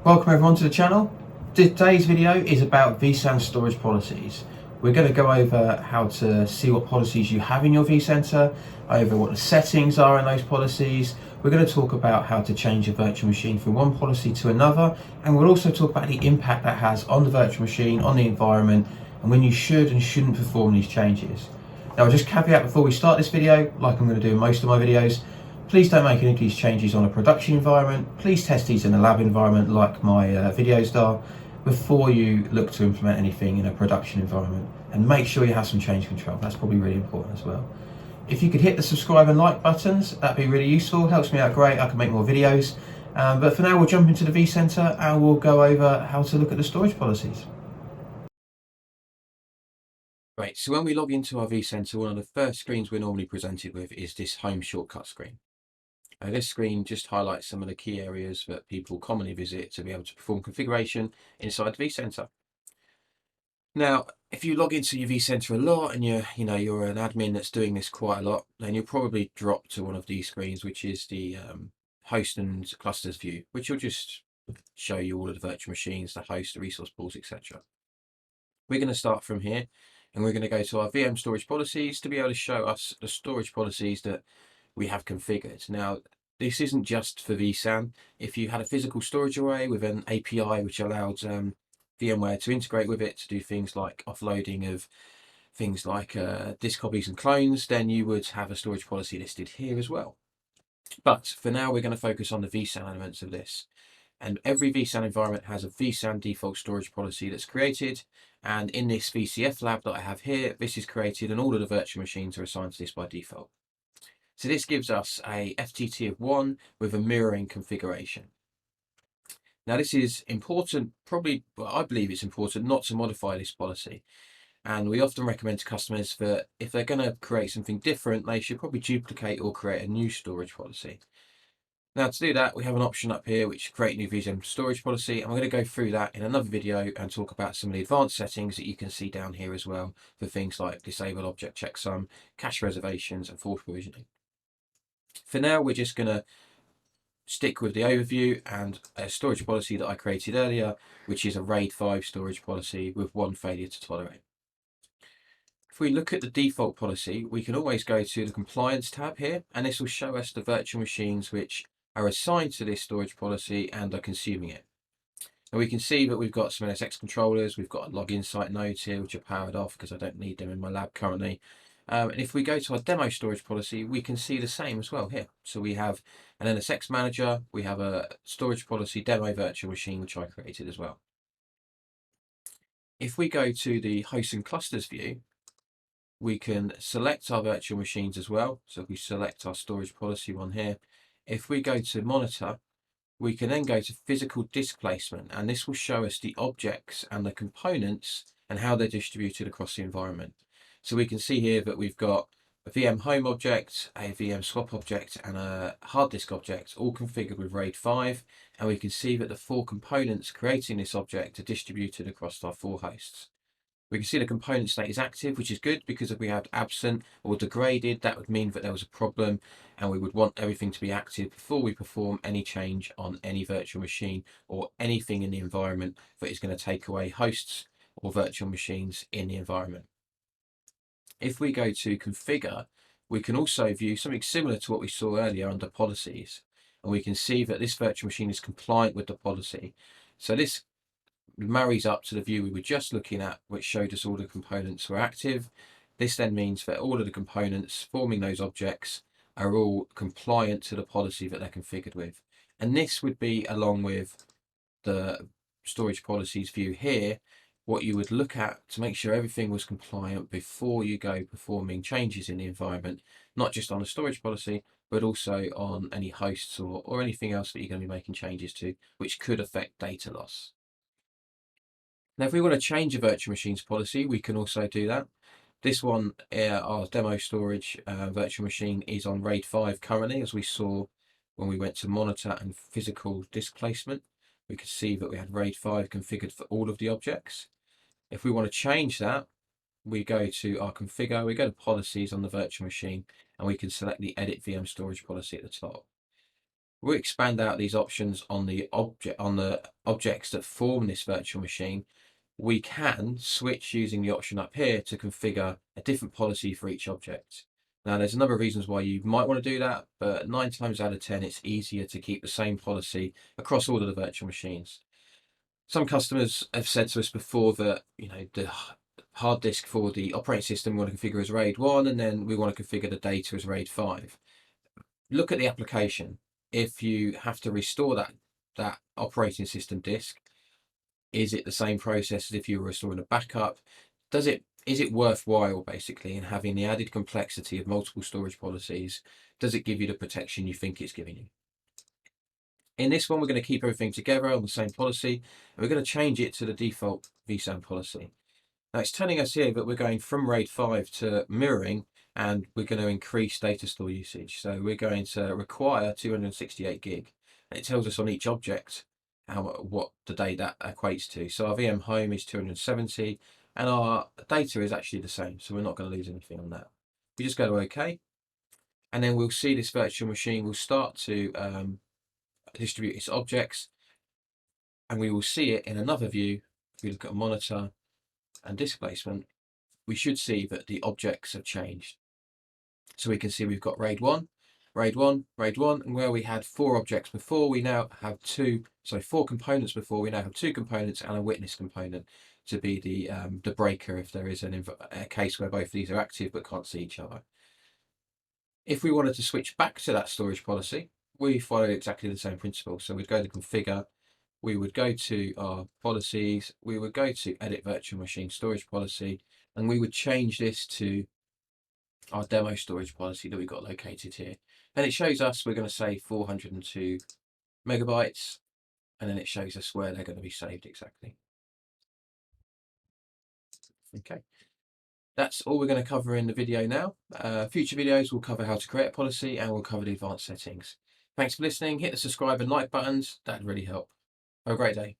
Welcome everyone to the channel. Today's video is about vSAN storage policies. We're going to go over how to see what policies you have in your vCenter, over what the settings are in those policies. We're going to talk about how to change a virtual machine from one policy to another, and we'll also talk about the impact that has on the virtual machine, on the environment, and when you should and shouldn't perform these changes. Now, just caveat before we start this video, like I'm going to do in most of my videos, please don't make any of these changes on a production environment. Please test these in a lab environment like my videos are before you look to implement anything in a production environment. And make sure you have some change control. That's probably really important as well. If you could hit the subscribe and like buttons, that'd be really useful. Helps me out great. I can make more videos. But for now, we'll jump into the vCenter and we'll go over how to look at the storage policies. Right, so when we log into our vCenter, one of the first screens we're normally presented with is this home shortcut screen. This screen just highlights some of the key areas that people commonly visit to be able to perform configuration inside the vCenter. Now, if you log into your vCenter a lot and you're an admin that's doing this quite a lot, then you'll probably drop to one of these screens, which is the host and clusters view, which will just show you all of the virtual machines, the host, the resource pools, etc. We're going to start from here and we're going to go to our VM storage policies to be able to show us the storage policies that we have configured. Now, this isn't just for vSAN. If you had a physical storage array with an API which allowed VMware to integrate with it to do things like offloading of things like disk copies and clones, then you would have a storage policy listed here as well. But for now, we're going to focus on the vSAN elements of this. And every vSAN environment has a vSAN default storage policy that's created. And in this VCF lab that I have here, this is created and all of the virtual machines are assigned to this by default. So this gives us a FTT of 1 with a mirroring configuration. Now this is important, I believe it's important not to modify this policy. And we often recommend to customers that if they're going to create something different, they should probably duplicate or create a new storage policy. Now to do that, we have an option up here which create new vSAN storage policy, and we're going to go through that in another video and talk about some of the advanced settings that you can see down here as well for things like disable object checksum, cache reservations, and force provisioning. For now, we're just going to stick with the overview and a storage policy that I created earlier, which is a RAID 5 storage policy with 1 failure to tolerate. If we look at the default policy, we can always go to the compliance tab here, and this will show us the virtual machines which are assigned to this storage policy and are consuming it. And we can see that we've got some NSX controllers, we've got login site nodes here which are powered off because I don't need them in my lab currently. And if we go to our demo storage policy, we can see the same as well here. So we have an NSX manager, we have a storage policy demo virtual machine, which I created as well. If we go to the hosts and clusters view, we can select our virtual machines as well. So if we select our storage policy one here, if we go to monitor, we can then go to physical displacement, and this will show us the objects and the components and how they're distributed across the environment. So we can see here that we've got a VM home object, a VM swap object, and a hard disk object, all configured with RAID 5. And we can see that the 4 components creating this object are distributed across our 4 hosts. We can see the component state is active, which is good because if we had absent or degraded, that would mean that there was a problem and we would want everything to be active before we perform any change on any virtual machine or anything in the environment that is going to take away hosts or virtual machines in the environment. If we go to configure, we can also view something similar to what we saw earlier under policies. And we can see that this virtual machine is compliant with the policy. So this marries up to the view we were just looking at, which showed us all the components were active. This then means that all of the components forming those objects are all compliant to the policy that they're configured with. And this would be along with the storage policies view here, what you would look at to make sure everything was compliant before you go performing changes in the environment, not just on the storage policy, but also on any hosts or anything else that you're going to be making changes to, which could affect data loss. Now, if we want to change a virtual machines policy, we can also do that. This one, our demo storage virtual machine is on RAID 5 currently, as we saw when we went to monitor and physical displacement. We could see that we had RAID 5 configured for all of the objects. If we want to change that, we go to our configure, we go to policies on the virtual machine, and we can select the edit VM storage policy at the top. we'll expand out these options on the objects that form this virtual machine. We can switch using the option up here to configure a different policy for each object. Now, there's a number of reasons why you might want to do that, but 9 times out of 10, it's easier to keep the same policy across all of the virtual machines. Some customers have said to us before that, the hard disk for the operating system we want to configure as RAID 1, and then we want to configure the data as RAID 5. Look at the application. If you have to restore that operating system disk, is it the same process as if you were restoring a backup? Is it worthwhile, basically, in having the added complexity of multiple storage policies? Does it give you the protection you think it's giving you? In this one, we're going to keep everything together on the same policy, and we're going to change it to the default vSAN policy. Now, it's telling us here that we're going from RAID 5 to mirroring, and we're going to increase data store usage. So we're going to require 268 gig. And it tells us on each object what the data equates to. So our VM home is 270, and our data is actually the same. So we're not going to lose anything on that. We just go to OK, and then we'll see this virtual machine will start to distribute its objects, and we will see it in another view. If we look at monitor and displacement, we should see that the objects have changed. So we can see we've got RAID 1, RAID 1, RAID 1, and where we had 4 objects before, we now have 4 components before, we now have 2 components and a witness component to be the breaker if there is a case where both of these are active but can't see each other. If we wanted to switch back to that storage policy, we follow exactly the same principle. So we'd go to configure, we would go to our policies, we would go to edit virtual machine storage policy, and we would change this to our demo storage policy that we've got located here. And it shows us we're going to say 402 megabytes, and then it shows us where they're going to be saved exactly. Okay. That's all we're going to cover in the video now. Future videos will cover how to create a policy, and we'll cover the advanced settings. Thanks for listening. Hit the subscribe and like buttons. That'd really help. Have a great day.